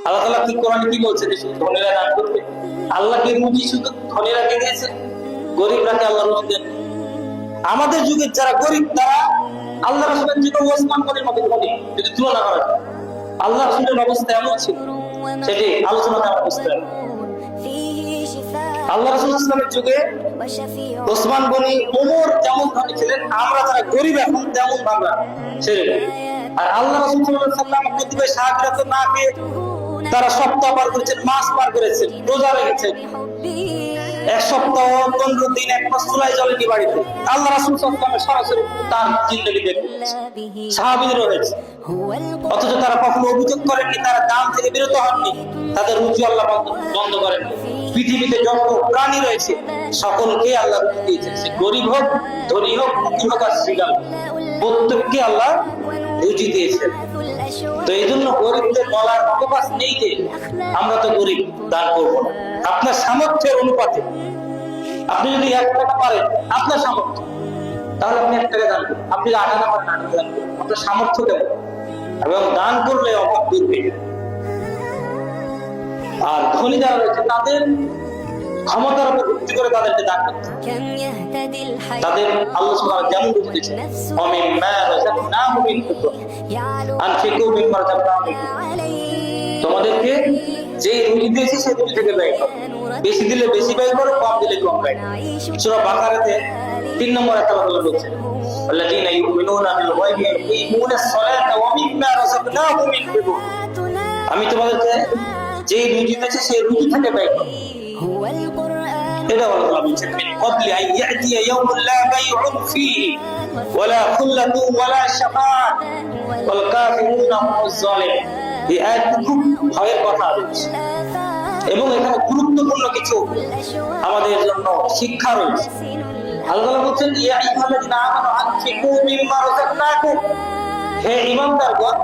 আল্লাহ তাআলা কি কোরআনে কি বলছেন যে শুধু ধনীরা দান করবে? আল্লাহ কি রুজি শুধু ধনীরাকে দিয়েছে? গরিবরাকে আল্লাহ রুজি দেন। আমাদের যুগের যারা গরিব তারা আল্লাহ রাসূলের যুগে ওসমান গনির মতো ধনী যদি তুলনা করা যায়। আল্লাহ রাসূলের অবস্থা এমন ছিল, সেটি আলোচনাতে আমরা বুঝতে পারি। আল্লাহ রাসূল ইসলামের যুগে ওসমান গনি, ওমর যেমন ধনী ছিলেন, আমরা যারা গরিব এখন তেমন আমরা ছেড়ে। আর আল্লাহ রাসূল সাল্লাল্লাহু আলাইহি ওয়াসাল্লাম কতিপয় সাহাবীরা তো না খেয়ে তারা সপ্তাহ পার করেছেন, মাস পার করেছেন, রোজা রেখেছেন, এক সপ্তাহ 15 দিন, এক মাস চুলায় জ্বলেনি বাড়িতে। আল্লাহ রাসূল সাল্লাল্লাহু আলাইহি ওয়াসাল্লাম সরাসরি তার জিন্দেগি দেখেন, সাহাবীদের রয়েছে, অথচ তারা কখনো অভিযোগ করেননি, তারা দান থেকে বিরত হননি, তাদের রুচি আল্লাহ বন্ধ করেন। পৃথিবীতে যত প্রাণী রয়েছে সকলকে আল্লাহ রুচি দিয়েছেন, সে গরিব হোক, ধনী হোক, ফকির হোক আর শ্রীগাল, প্রত্যেককে আল্লাহ রুচি দিয়েছেন। তো এই জন্য গরিবদের বলার অবকাশ নেই যে আমরা তো গরিব, দান করবো না। আপনার সামর্থ্যের অনুপাতে আপনি যদি 1 টাকা পারেন, আপনার সামর্থ্য, তাহলে আপনি 1 টাকা দান করুন। আপনি 8 টাকা পারেন, 8 টাকা দান করুন। আপনার সামর্থ্য কেমন, এবং দান করলে অভাব দূর হয়ে যাবে। আর ধনী যারা রয়েছে তাদের ক্ষমতার উপর ভিত্তি করে তাদেরকে দান করতে হবে। তাদের আল্লাহ সুবহানাহু যেমন বলেছেন, ওমিম্মা রাযাকনাহুম ইনফিকুন আনফিকু মিম্মা রাযাকনাহুম, তোমাদেরকে যে রুজি দিয়েছি সেই রুজি থেকে ব্যয় করো, বেশি দিলে বেশি ব্যয় করো, কম দিলে কম ব্যয় করো। সূরা বাকারাতে 3 নম্বর আয়াতে আল্লাহ বলেছেন, আল্লাযীনা ইউমিনুনা বিল গায়বি ওয়া ইউকিমুনাস সালাতা ওয়া মিম্মা রাযাকনাহুম ইনফিকুন, আমি তোমাদেরকে যে রুজি দিয়েছি সেই রুজি থেকে ব্যয় করো। এটা আল্লাহ বলেছেন, মিন ক্বাবলি আন ইয়াতিয়া ইয়াউমুন লা বাইউন ফীহি ওয়ালা খুল্লাতুন ওয়ালা শাফাআত ওয়াল কাফিরুনা হুমুজ জালিমুন। এই আয়াতটি খুব ভয়ের কথা রয়েছে, এবং এখানে গুরুত্বপূর্ণ কিছু আমাদের জন্য শিক্ষা রয়েছে। আল্লাহ বলছেন, ইয়া আইয়ুহাল্লাযীনা আমানু আনফিকু মিম্মা রাযাকনাকুম, হে ঈমানদারগণ,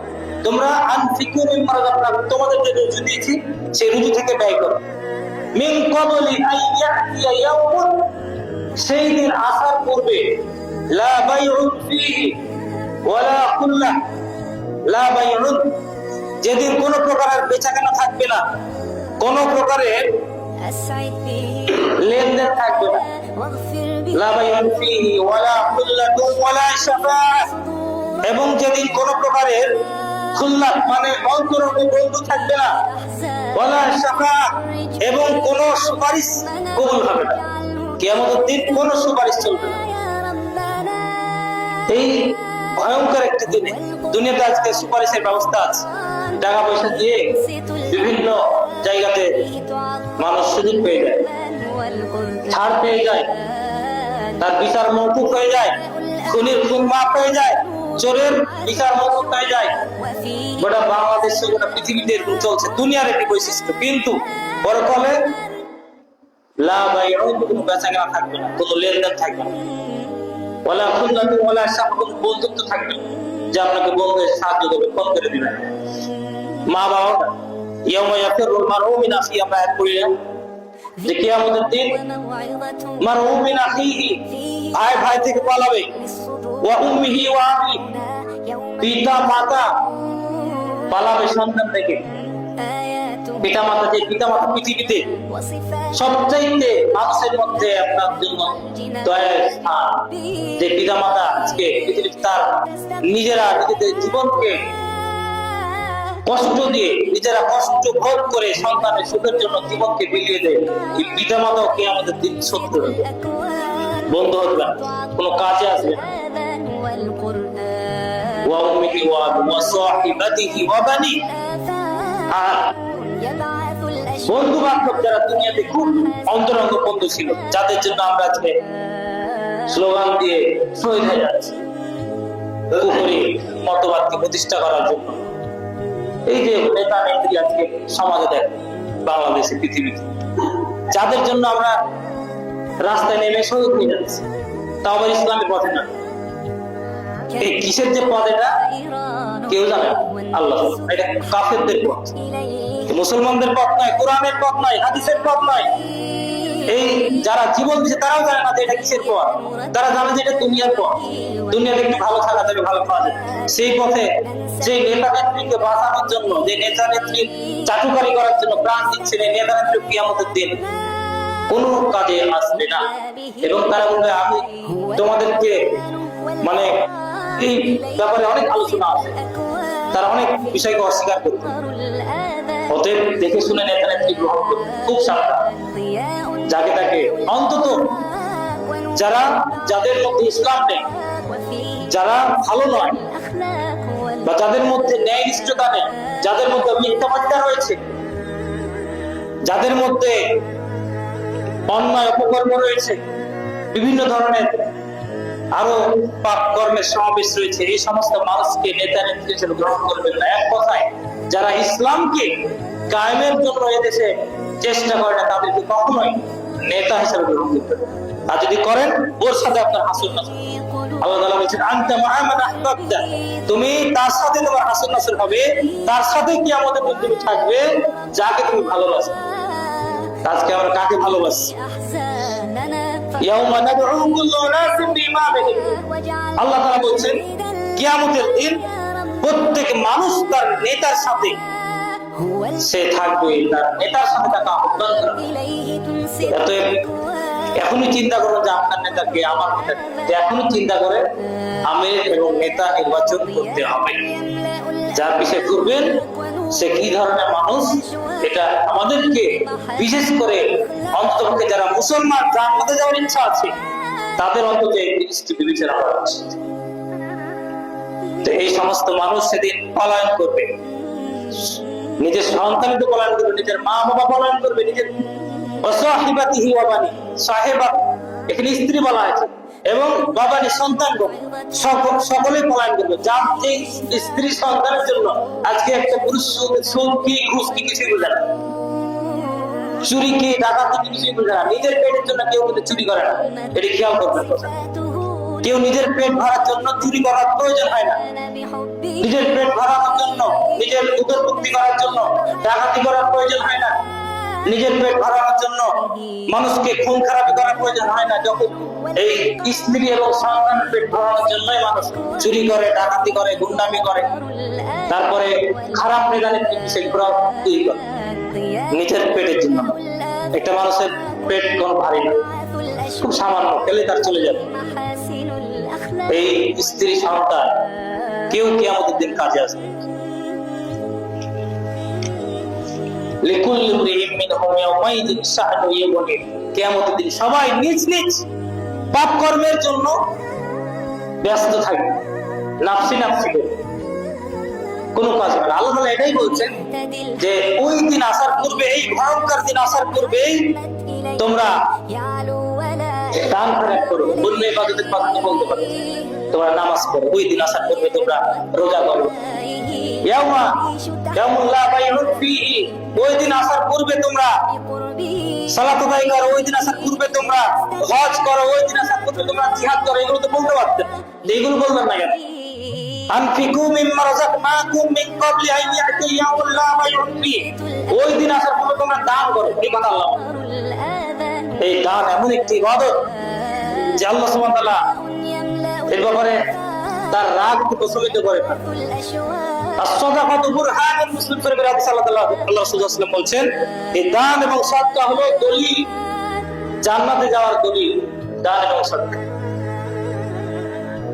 তোমরা আনফিকু মিম্মা রাযাকনাকুম, তোমাদের যে রুজি দিয়েছি সেই রুজি থেকে ব্যয় করো। মিন ক্বাবলি আন ইয়াতিয়া ইয়াউমুন, সেই দিন আসার পূর্বে, লা বাইউন ফীহি ওয়ালা খুল্লাহ, লা বাইউন, যেদিন কোন প্রকারের বেচাকেনা থাকবে না, কোন প্রকারের লেনদেন থাকবে না, লা বাইউন ফীহি ওয়ালা খুল্লাতুন ওয়ালা শাফাআত, এবং যেদিন কোন প্রকারের খুল্লাত মানে অন্তরঙ্গ বন্ধু থাকবে না, ওয়ালা শাফাআত, এবং কোন সুপারিশ কবুল হবে না। কিয়ামতের দিন কোন সুপারিশ চলবে না। এই ভয়ঙ্কর একটি দিনে, দুনিয়াতে আজকে সুপারিশের ব্যবস্থা আছে, টাকা পয়সা দিয়ে বিভিন্ন জায়গাতে মানুষ সুযোগ পেয়ে যায়, ছাড় পেয়ে যায়, তার বিচার মওকুফ হয়ে যায়, খুনির খুন মাফ হয়ে যায়, চোরের বিচার মওকুফ হয়ে যায়। গোটা বাংলাদেশে, গোটা পৃথিবীতে এরকম চলছে, দুনিয়ার একটি বৈশিষ্ট্য। কিন্তু পরকালে লা বাইউন, কোনো বেচাকেনা থাকবে না, কোনো লেনদেন থাকবে না, ওয়ালা খুল্লাতুন ওয়ালা শাফাআত, বন্ধুত্ব থাকবে না যে আপনাকে বন্ধু সাহায্য করবে, ফোন করে দিবেন। মা বাবা, ইয়াউমা ইয়াফিরুল মারউ মিন আখিহি, আমরা আয়াত পড়ি না যে কিয়ামতের দিন মারউ মিন আখিহি, ভাই ভাই থেকে পালাবে, ওয়া উম্মিহি ওয়া আবি, পিতা মাতা পালাবে সন্তান থেকে। পিতা মাতা, যে পিতা মাতা পৃথিবীতে সবচাইতে মানুষের মধ্যে আপনার জন্য দয়ার স্থান, যে পিতা মাতা আজকে পৃথিবীতে তার নিজেরা নিজেদের জীবনকে কষ্ট দিয়ে, নিজেরা কষ্ট ভোগ করে সন্তানের সুখের জন্য জীবনকে বিলিয়ে দেয়, এই পিতা মাতাও কে আমাদের দিন সত্য হবে, বন্ধ হবে না, কোনো কাজে আসবে না। ওয়া উম্মিহি ওয়া আবি ওয়া সাহিবাতিহি ওয়া বানি, আর বন্ধু বান্ধব যারা দুনিয়াতে খুব অন্তরঙ্গ বন্ধু ছিল, যাদের জন্য আমরা আজকে স্লোগান দিয়ে শহীদ হয়ে যাচ্ছি কুফরি মতবাদকে প্রতিষ্ঠা করার জন্য। এই যে নেতা নেত্রী আজকে সমাজে দেখে বাংলাদেশে, পৃথিবীতে, যাদের জন্য আমরা রাস্তায় নেমে শহীদ হয়ে যাচ্ছি, তাও আবার ইসলামের পথে না। এই কিসের যে পথ, এটা কেউ জানে না, আল্লাহ। এটা কাফেরদের পথ, মুসলমানদের পথ নয়, কোরআনের পথ নয়, হাদিসের পথ নয়। এই যারা জীবন দিচ্ছে তারাও জানে না যে এটা কিসের পর, তারা জানে যে এটা দুনিয়ার পর, দুনিয়াতে একটু ভালো থাকা যাবে, ভালো খাওয়া যাবে। সেই পথে যে নেতা নেত্রীকে বাঁচানোর জন্য, যে নেতা নেত্রী চাটুকারি করার জন্য প্রাণ দিচ্ছেন, এই নেতা নেত্রী কিয়ামতের দিন কোনো কাজে আসবে না। এবং তারা বলবে আমি তোমাদেরকে মানে এই ব্যাপারে অনেক আলোচনা আছে, তারা অনেক বিষয়কে অস্বীকার করবে। অতএব দেখে শুনে নেতা নেত্রী গ্রহণ করবে, খুব সাবধান। যাকে তাকে অন্তত যারা যাদের মধ্যে ইসলাম নেই, যারা ভালো নয়, বা যাদের মধ্যে ন্যায় নিষ্ঠতা নেই, যাদের মধ্যে মিথ্যাবাদিতা রয়েছে, যাদের মধ্যে অন্যায় অপকর্ম রয়েছে, বিভিন্ন ধরনের আরো পাপ কর্মের সমাবেশ রয়েছে, এই সমস্ত মানুষকে নেতা নেত্রী হিসেবে গ্রহণ করবেন না। এক কথায় যারা ইসলামকে কায়েমের জন্য এদেশে চেষ্টা করে না, তাদেরকে কখনোই নেতা হিসেবে গ্রহণ করবেন। আর যদি করেন, ওর সাথে আপনার হাসুন নাসর। আল্লাহ তাআলা বলেছেন আনতা মা'a মান আহবাবতা, তুমি তার সাথে তোমার হাসুন নাসর হবে, তার সাথে কিয়ামতের দিন তুমি থাকবে যাকে তুমি ভালোবাসো। আজকে আমরা কাকে ভালোবাসি? ইয়াউমা নাদউ কুল্লু উনাসিন বিইমামিহিম, আল্লাহ তাআলা বলেছেন কিয়ামতের দিন প্রত্যেক মানুষ তার নেতার সাথে সে থাকবে, তার নেতার সাথে তাকে আহ্বান করবে। অতএব এখনই চিন্তা করুন যে আপনার নেতাকে, আমার নেতাকে, এখনই চিন্তা করে আমির এবং নেতা নির্বাচন করতে হবে। যার বিষয়ে করবেন সে কি ধরনের মানুষ, এটা আমাদেরকে বিশেষ করে অন্ততপক্ষে যারা মুসলমান, যার মধ্যে যাওয়ার ইচ্ছা আছে, তাদের অন্তত এই জিনিসটি বিবেচনা করা উচিত। তো এই সমস্ত মানুষ সেদিন পলায়ন করবে, নিজের সন্তান তো পলায়ন করবে, নিজের মা বাবা পলায়ন করবে, নিজের ওয়াসাহিবাতিহি ওয়া বানি, সাহেবা এখানে স্ত্রী বলা হয়েছে, এবং বাবানি সন্তান সকলে পলায়ন করবে। যার যে স্ত্রী সন্তানের জন্য আজকে একটা পুরুষ সুদ কি ঘুষ কি কিছুই বোঝে না, চুরি কি ডাকাতি কি কিছুই বোঝে না, নিজের পেটের জন্য কেউ কিন্তু চুরি করে না, এটি খেয়াল করবেন। কেউ নিজের পেট ভরার জন্য চুরি করার প্রয়োজন হয় না, নিজের পেট ভরানোর জন্য, নিজের উদরপূর্তি করার জন্য ডাকাতি করার প্রয়োজন হয় না, নিজের পেট ভরানোর জন্য মানুষকে খুন খারাপি করার প্রয়োজন হয় না। যখন এই স্ত্রী এবং সন্তানের পেট ভরানোর জন্যই মানুষ চুরি করে, ডাকাতি করে, গুন্ডামি করে, তারপরে খারাপ নিদানের তৈরি করে, নিজের পেটের জন্য। একটা মানুষের পেট কোন ভারী না, খুব সামান্য, খেলে তার চলে যাবে। এই স্ত্রী সন্তান কেউ কিয়ামতের দিন কাজে আসবে। লিকুল্লি ইমরিইন মিনহুম ইয়াওমাইযিন শা'নুন ইউগনি, কিয়ামতের দিন সবাই নিজ নিজ পাপ কর্মের জন্য ব্যস্ত থাকবে, নাফসি নাফসি করে কোনো কাজ হবে না। আল্লাহ তাআলা এটাই বলছেন যে ওই দিন আসার পূর্বে, এই ভয়ঙ্কর দিন আসার পূর্বেই তোমরা দান খয়রাত করো, অন্য ইবাদতের কথা বলতে পারো, তোমরা নামাজ পড়ো, ওই দিন আসার পূর্বে তোমরা রোজা করো। ইয়াউমুল লা বাইউন ফীহি, ওই দিন আসার পূর্বে তোমরা সালাত আদায় করো, ওই দিন আসার পূর্বে তোমরা হজ করো, ওই দিন আসার পূর্বে তোমরা জিহাদ করো। এগুলো তো বলতে পারতেন, এগুলো বলবেন না কেন? আনফিকু মিম্মা রাযাকনাকুম মিন ক্বাবলি আন ইয়াতি ইয়াউমুল লা বাইউন ফীহি, ওই দিন আসার পূর্বে তোমরা দান করো। এই কথা আল্লাহ, এই দান এমন একটি ইবাদত যে আল্লাহ সুবহানাহু ওয়া তাআলা এর ব্যাপারে তার রাগ প্রশমিত করে না। as-সাদাকাতু বুরহানুন, মুসলিম শরীফের হাদিস, আল্লাহ রাসূলুল্লাহ সাল্লাল্লাহু আলাইহি ওয়াসাল্লাম বলেন এই দান এবং সাদকা হলো দলিল, জান্নাতে যাওয়ার দলিল, দান এবং সাদকা।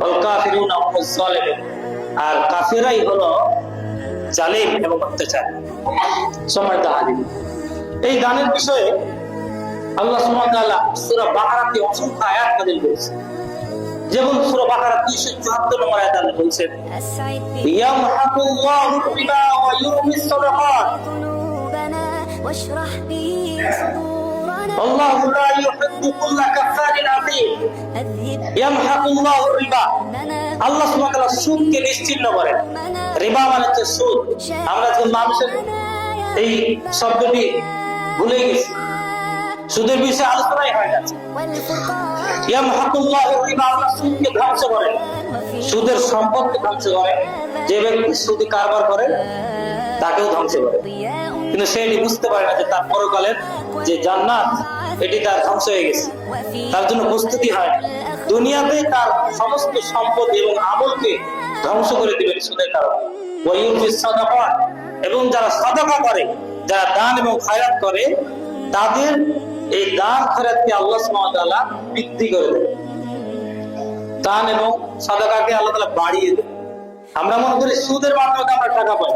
ওয়াল কাফিরুনা হুমুজ জালিমুন, আর কাফিরাই হলো জালিম এবং অত্যাচারী। সম্মানিত হাজির, এই দানের বিষয়ে আল্লাহ সুবহানাহু ওয়া তাআলা সূরা বাকারাতে অসংখ্য আয়াত নাযিল করেছেন। যেমন সূরা বাকারা 374 নম্বর আয়াতে আল্লাহ বলেছেন ইয়ামহাকুল্লাহু রিবা ওয়া ইউরবিস সাদাকাত আল্লাহু লা ইউহিব্বু কুল্লা কাফফারিন আযীম। ইয়ামহাকুল্লাহু রিবা, আল্লাহ সুবহানাহু ওয়া তাআলা সুদকে নিশ্চিহ্ন করেন। রিবা মানে হচ্ছে সুদ। আমরা যে মানুষের এই শব্দটি ভুলে গেছি, সুদের বিষয়ে আলোচনাই হয় না। ইয়ামহাকুল্লাহু রিবা, আল্লাহ সুদকে ধ্বংস করেন, সুদের সম্পদকে ধ্বংস করেন। যে ব্যক্তি সুদী কারবার করে তাকেও ধ্বংস করে, কিন্তু সে বুঝতে পারে না যে তার পরকালের যে জান্নাত এটি তার ধ্বংস হয়ে গেছে, তার জন্য প্রস্তুতি হয়। দুনিয়াতে তার সমস্ত সম্পদ এবং আমলকে ধ্বংস করে দিবেন সুদের কারণে। এবং যারা সাদাকা করে, যারা দান এবং খয়রাত করে, তাদের এই দান খয়রাতকে আল্লাহ সুবহানাহু ওয়া তাআলা বৃদ্ধি করে দেন। দান এবং সাদাকাকে আল্লাহ তাআলা বাড়িয়ে দেন। আমরা মনে করি সুদের মাধ্যমে আমরা টাকা পাই।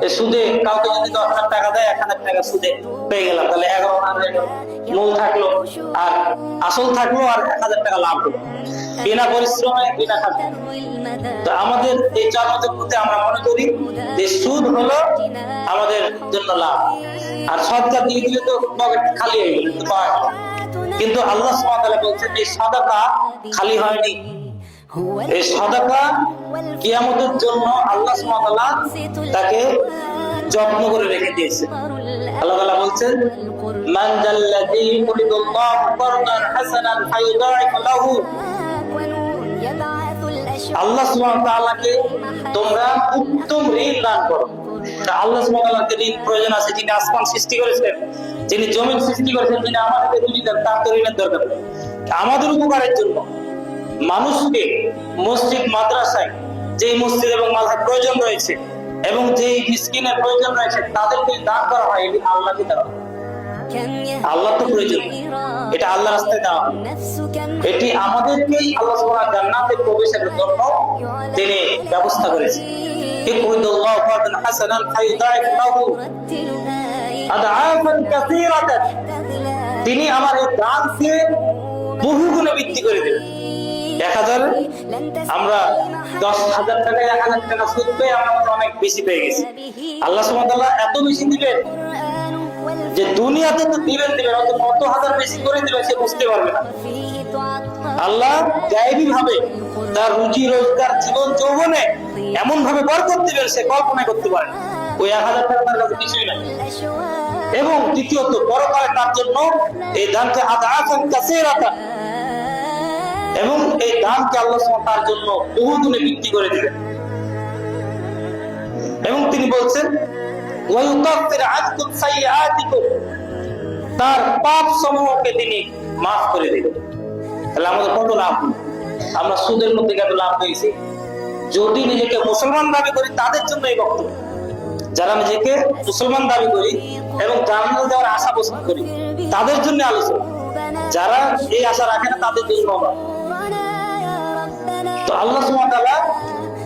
এই সুদে কাউকে যদি 10,000 টাকা দেয়, 1,000 টাকা সুদে পেয়ে গেলাম, তাহলে 11,000 মূল থাকলো আর আসল থাকলো আর 1,000 টাকা লাভ হলো, বিনা পরিশ্রমে বিনা খাতে। তো আমাদের এই জন্মতে আমরা মনে করি যে সুদ হলো আমাদের জন্য লাভ, আর সদকা দিয়ে দিলে তো পকেট খালি হয়ে গেল, কিন্তু আল্লাহ সুবহানাহু ওয়া তাআলা বলছেন এই সাদাকা খালি হয়নি। এই সাদাকা কিয়ামতের জন্য আল্লাহ সুবহানাহু ওয়া তাআলা তাকে যত্ন করে রেখে দিয়েছে। আল্লাহ তাআলা বলছেন মান জাল্লাযী ইউরিদুল্লাহু কারদান হাসানান ফায়ুদাইফু লাহু। আল্লাহ সুবহানাহু ওয়া তাআলাকে তোমরা উত্তম ঋণ দান করো। আল্লাহ সুবহানাহু ওয়া তাআলাকে ঋণ প্রয়োজন আছে, যিনি আসমান সৃষ্টি করেছেন, যিনি জমিন সৃষ্টি করেছেন, যিনি আমাদেরকে রুজি দেন, তার তো ঋণের দরকার। আমাদের উপকারের জন্য মানুষকে মসজিদ মাদ্রাসায় যে মসজিদ এবং মাদ্রাসার প্রয়োজন রয়েছে এবং যে মিসকিনের প্রয়োজন রয়েছে তাদেরকে দান করা হয়, এটি আল্লাহকে দেওয়া। আল্লাহ তো প্রয়োজন, এটা আল্লাহ রাস্তায় দেওয়া। এটি আমাদেরকেই আল্লাহ সুবহানাহু জান্নাতে প্রবেশের জন্য তিনি ব্যবস্থা করেছেন। ইকুরিদুল্লাহু ফারদান হাসানান ফায়ুদাইফু লাহু আদআফান কাসীরাতান। তিনি আমার এই দানকে বহুগুণে বৃদ্ধি করে দেবেন। 1,000 আমরা 10,000 টাকায় 1,000 টাকা সুদ পেয়ে আমরা অনেক বেশি পেয়ে গেছি। আল্লাহ সুবহানাহু ওয়া তাআলা এত বেশি দিবেন যে দুনিয়াতে তো দিবেন, অত কত হাজার বেশি করে দিবেন সে বুঝতে পারবে না। আল্লাহ গায়েবী ভাবে তার রুজি রোজগার জীবন যৌবনে এমন ভাবে বরকত দিবেন সে কল্পনা করতে পারে না। ওই 1,000 টাকা তার কাছে কিছুই নাই। এবং দ্বিতীয়ত পরকালে তার জন্য এই দানকে আদআফান কাসীরাতান, এবং এই দানকে আল্লাহ সুবহানাহু তার জন্য বহুগুণে বৃদ্ধি করে দিবেন। এবং তিনি বলছেন ওয়া ইউকাফির আনকুম সাইয়্যাতিকুম, তার পাপ সমূহকে তিনি মাফ করে দিবেন। তাহলে আমাদের কত লাভ! আমরা সুদের মধ্যে কত লাভ পেয়েছি। যদি নিজেকে মুসলমান দাবি করি তাদের জন্য এই বক্তব্য। যারা নিজেকে মুসলমান দাবি করি এবং জান্নাতে যাওয়ার আশা পোষণ করি তাদের জন্য আলোচনা, যারা এই আশা রাখে না তাদের জন্য না। তো আল্লাহ সুবহানাহু ওয়া তাআলা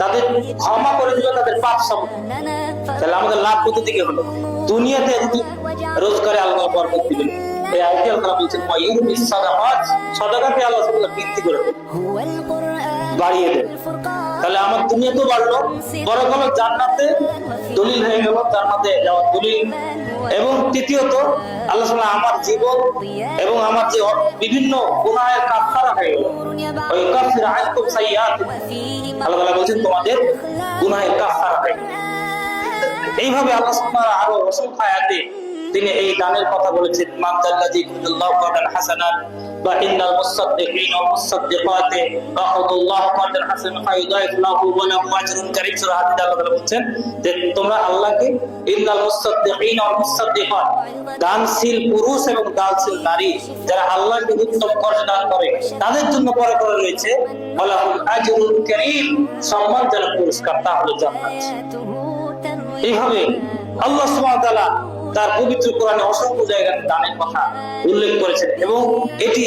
তাদের ক্ষমা করে দিল তাদের পাপ সমূহ। তাহলে আমাদের লাভ কত দিকে হলো? দুনিয়াতে যদি রোজগারে আল্লাহ বরকত দিবেন। এই আয়াতে আল্লাহ বলছেন ওয়া ইউরবিস সাদাকাত, সাদাকাকে আল্লাহ সুবহানাহু ওয়া তাআলা বৃদ্ধি করে দেন, বাড়িয়ে দেন। তাহলে আমার দুনিয়াতেও বাড়লো, বড় হলো জান্নাতে দলিল হয়ে গেল, জান্নাতে যাওয়ার দলিল। এবং তৃতীয়ত আল্লাহ সুবহানাহু আমার জীবন এবং আমার যে বিভিন্ন গুনাহের কাফারা হয়ে গেল। ওই কাফির আনকুম সাইয়্যাতিকুম, আল্লাহ তাআলা বলেন তোমাদের গুনাহের কাফারা হয়ে গেল। এইভাবে আল্লাহ সুবহানাহু আরো অসংখ্য আয়াতে তিনি এই দানের কথা বলেছেন। মান যাল্লাযী ইউরিদুল্লাহু কারদান হাসানান বা ইন্নাল মুসাদ্দিকিনা ওয়াল মুসাদ্দিকাতি আখাযুল্লাহু কারদান হাসানান ফায়ুদাইফু লাহু ওয়া লাহু আজরুন কারীম। সূরা হাদীদে আল্লাহ তাআলা বলেন যে তোমরা আল্লাহকে ইন্নাল মুসাদ্দিকিনা ওয়াল মুসাদ্দিকাত, দানশীল পুরুষ এবং দানশীল নারী যারা আল্লাহকে উত্তম কর্জ দান করে তাদের জন্য পরকালে রয়েছে ওয়া লাহু আজরুন কারীম, সম্মানজনক পুরস্কার, তা হলো জান্নাত। এইভাবে আল্লাহ সুবহানাহু ওয়া তাআলা তার পবিত্র কোরআনে অসংখ্য জায়গায় দানের কথা উল্লেখ করেছেন, এবং এটি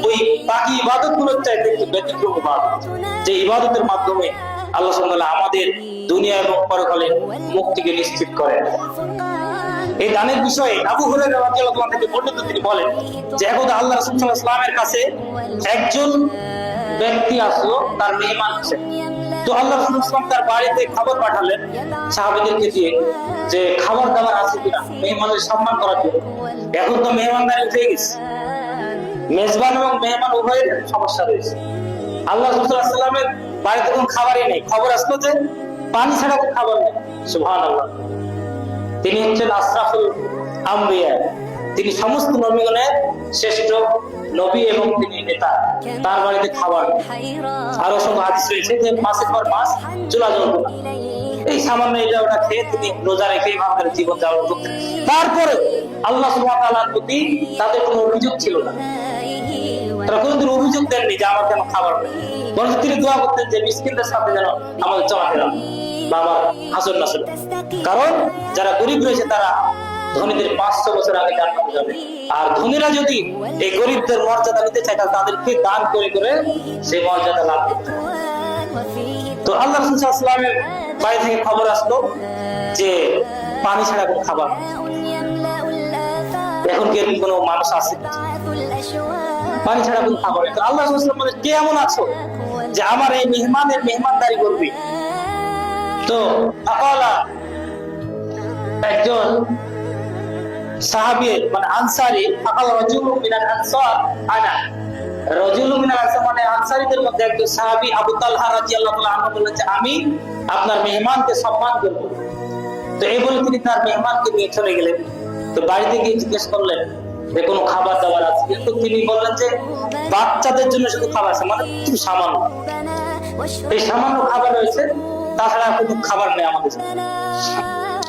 ওই বাকি ইবাদতগুলোর চাইতে একটু ব্যতিক্রম ইবাদত, যে ইবাদতের মাধ্যমে আল্লাহ সুবহানাহু ওয়া তাআলা আমাদের দুনিয়া এবং পরকালে মুক্তিকে নিশ্চিত করেন। এই দানের বিষয়ে আবু হুরায়রা রাদিয়াল্লাহু আনহু থেকে বর্ণিত, তিনি বলেন যে একদা আল্লাহ রাসূল সাল্লাল্লাহু আলাইহি ওয়াসাল্লামের কাছে একজন ব্যক্তি আসলো তার মেহমান হিসেবে। তো আল্লাহ রাসূল সাল্লাল্লাহু আলাইহি ওয়াসাল্লাম তার বাড়িতে খাবার পাঠালেন সাহাবীদেরকে দিয়ে যে খাবার দাবার আছে কিনা, মেহমানের সম্মান করার জন্য। এখন তো মেহমানদারি উঠে গেছে, মেজবান এবং মেহমান উভয়ের সমস্যা রয়েছে। আল্লাহ রাসূল সাল্লাল্লাহু আলাইহি ওয়াসাল্লামের বাড়িতে কোনো খাবারই নেই, খবর আসলো যে পানি ছাড়া কোনো খাবার নেই। সুবহানাল্লাহ। তিনি হচ্ছেন আশরাফুল আম্বিয়া, তিনি সমস্ত নবীগণের শ্রেষ্ঠ নবী এবং তিনি নেতা। তার বাড়িতে খাবার, আরো সব হাদিস রয়েছে যে মাসের পর মাস চুলা জ্বলতো না। এই সামান্য এটা ওটা খেয়ে তিনি রোজা রেখে ভাবের জীবন যাপন করতেন। তারপরে আল্লাহ সুবহানাহু ওয়া তাআলার প্রতি তাদের কোনো অভিযোগ ছিল না। তারা কোনোদিন অভিযোগ দেননি যে আমার কেন খাবার নেই, বরং তিনি দোয়া করতেন যে মিসকিনদের সাথে যেন আমাদের চলাফেরা বা আমার হাসর নাসর। কারণ যারা গরিব রয়েছে তারা ধনীদের 500 বছর আগে জান্নাতে যাবে, আর ধনীরা যদি এই গরিবদের মর্যাদা নিতে চায় তাহলে তাদেরকে দান করে করে সেই মর্যাদা লাভ করতে হবে। তো আল্লাহ রাসূল সাল্লাল্লাহু আলাইহি ওয়াসাল্লামের বাড়ি থেকে খবর আসলো যে পানি ছাড়া কোনো খাবার, এখন কি এরকম কোনো মানুষ আছে পানি ছাড়া কোনো খাবার? তো আল্লাহ রাসূল সাল্লাল্লাহু আলাইহি ওয়াসাল্লাম বলে, কে এমন আছো যে আমার এই মেহমানের মেহমানদারি করবে? তো আকালা একজন সাহাবী মানে আনসারী, আকালা রাজুলুম মিনাল আনসার, আনা রাজুলুম মিনাল আনসার মানে আনসারীদের মধ্যে একজন সাহাবী আবু তালহা রাদিয়াল্লাহু তাআলা আনহু বললেন যে আমি আপনার মেহমানকে সম্মান করব। তো এই বলে তিনি তার মেহমানকে নিয়ে চলে গেলেন। তো বাড়িতে গিয়ে জিজ্ঞেস করলেন যে কোনো খাবার দাবার আছে? কিন্তু তিনি বললেন যে বাচ্চাদের জন্য শুধু খাবার আছে, মানে খুব সামান্য, এই সামান্য খাবার রয়েছে, তাছাড়া কোনো খাবার নেই আমাদের।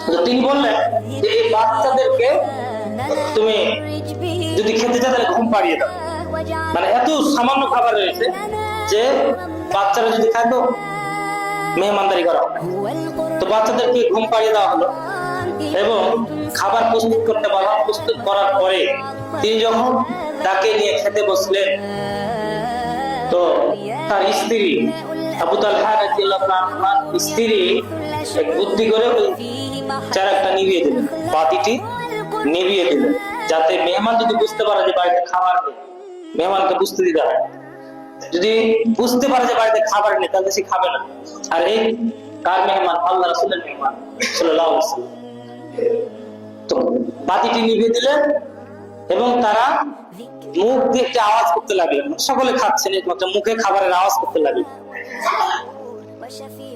তো তিনি বললেন যে এই বাচ্চাদেরকে তুমি যদি খেতে চাও তাহলে ঘুম পাড়িয়ে দাও, মানে এত সামান্য খাবার রয়েছে যে বাচ্চারা যদি খায় তো মেহমানদারি করা হবে। তো বাচ্চাদেরকে ঘুম পাড়িয়ে দেওয়া হলো এবং খাবার প্রস্তুত করতে বলা। প্রস্তুত করার পরে তিনি যখন তাকে নিয়ে খেতে বসলেন, তো তার স্ত্রী আবু তালহা রাদিয়াল্লাহু আনহার স্ত্রী এক বুদ্ধি করে ওই চারাকটা নিভিয়ে দিলেন, বাতিটি নিভিয়ে দিলেন, যাতে মেহমান যদি বুঝতে পারে যে বাড়িতে খাবার নেই, মেহমানকে বুঝতে দিতে হয়, যদি বুঝতে পারে যে বাড়িতে খাবার নেই তাহলে সে খাবে না। আর এই কার মেহমান? আল্লাহ রাসূলের মেহমান সাল্লাল্লাহু আলাইহি ওয়াসাল্লাম। তো বাতিটি নিভিয়ে দিলেন এবং তারা মুখ দিয়ে একটা আওয়াজ করতে লাগলেন, সকলে খাচ্ছেন, একমাত্র মুখে খাবারের আওয়াজ করতে লাগলেন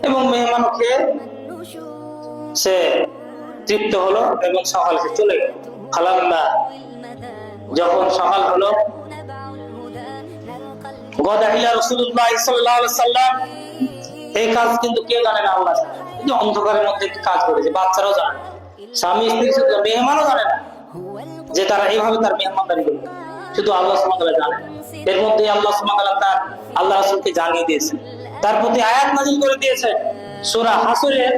এবং মেহমান খেয়ে সে তৃপ্ত হলো এবং সকালে সে চলে গেল। খালাম্মা যখন সকাল হলো, গদা ইলা রাসূলুল্লাহ সাল্লাল্লাহু আলাইহি ওয়াসাল্লাম। এই কাজ কিন্তু কেউ জানে না, আল্লাহ জানে। যে অন্ধকারের মধ্যে কাজ করেছে, বাচ্চারাও জানে না, স্বামী স্ত্রী শুধু, মেহমানও জানে না যে তারা এইভাবে তার মেহমানদারি করবে, শুধু আল্লাহ সুবহানাহু ওয়া তাআলা জানে। এর মধ্যে আল্লাহ সুবহানাহু ওয়া তাআলা তার আল্লাহ রাসূলকে জানিয়ে দিয়েছেন, তার প্রতি আয়াত নাযিল করে দিয়েছেন সূরা হাসরের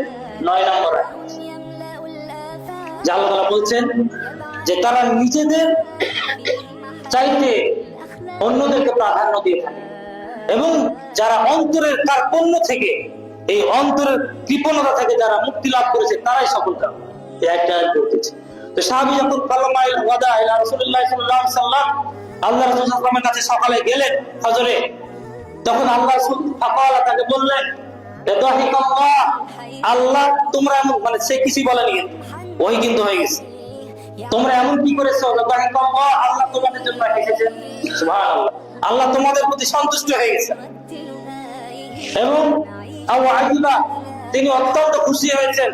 9 নম্বর আয়াত। আল্লাহ তাআলা বলছেন যে তারা নিজেদের চাইতে অন্যদেরকে প্রাধান্য দিয়ে থাকে এবং যারা অন্তরের কার্পণ্য থেকে, এই অন্তরের কৃপণতা থেকে যারা মুক্তি লাভ করেছে তারাই সফলকাম। এই একটা বলতেছে। তো সাহাবী যখন কালামাইল ওয়াদা ইলা রাসূলুল্লাহ সাল্লাল্লাহু আলাইহি ওয়াসাল্লাম আল্লাহ রাসূল সাল্লাল্লাহু আলাইহি ওয়াসাল্লামের কাছে সকালে গেলেন ফজরে, তখন আল্লাহ রাসূল ফাকালা তাকে বললেন দাহিকাল্লাহ, আল্লাহ তোমরা এমন, মানে সে কিছুই বলেনি কিন্তু ওই কিন্তু হয়ে গেছে, তোমরা এমন কি করেছো? দাহিকাল্লাহ, আল্লাহ তোমাদের জন্য এসেছেন। সুবহানাল্লাহ, আল্লাহ তোমাদের প্রতি সন্তুষ্ট হয়ে গেছেন এবং আওয়াইবা, তিনি অত্যন্ত খুশি হয়েছেন,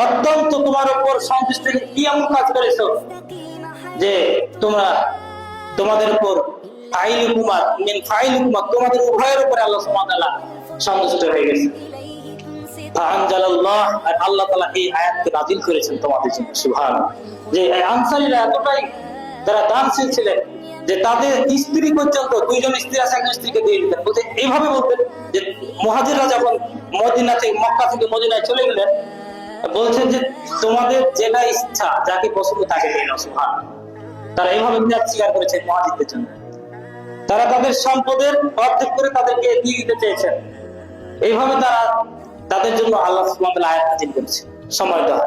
অত্যন্ত তোমার উপর সন্তুষ্ট। কি এমন কাজ করেছো যে তোমরা, তোমাদের উপর তোমাদের উভয়ের উপরে আল্লাহ সুবহানাহু ওয়া তাআলা সন্তুষ্ট হয়ে গেছে। ফাআনজালাল্লাহ, আর আল্লাহ তাআলা এই আয়াতকে নাযিল করেছেন তোমাদের জন্য। সুবহানাল্লাহ, যে আনসারীরা এতটাই তারা দানশীল ছিলেন যে তাদের স্ত্রী পর্যন্ত, দুইজন স্ত্রী আছে, একজন স্ত্রীকে দিয়ে দিতেন। বলতে এইভাবে বলতেন যে মুহাজিররা যখন মদিনা থেকে, মক্কা থেকে মদিনায় চলে গেলেন, বলছেন যে তোমাদের যেটা ইচ্ছা, যাকে পছন্দ তাকে দিয়ে নাও। সুবহানাল্লাহ, তারা এইভাবে ত্যাগ স্বীকার করেছেন মুহাজিরদের জন্য। তারা তাদের সম্পদের অর্ধেক করে তাদেরকে দিয়ে দিতে চেয়েছেন। এইভাবে তারা, তাদের জন্য আল্লাহ সুবহানাহু ওয়া তাআলা আয়াত নাযিল করেছেন। সময় দেওয়া।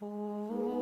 Oh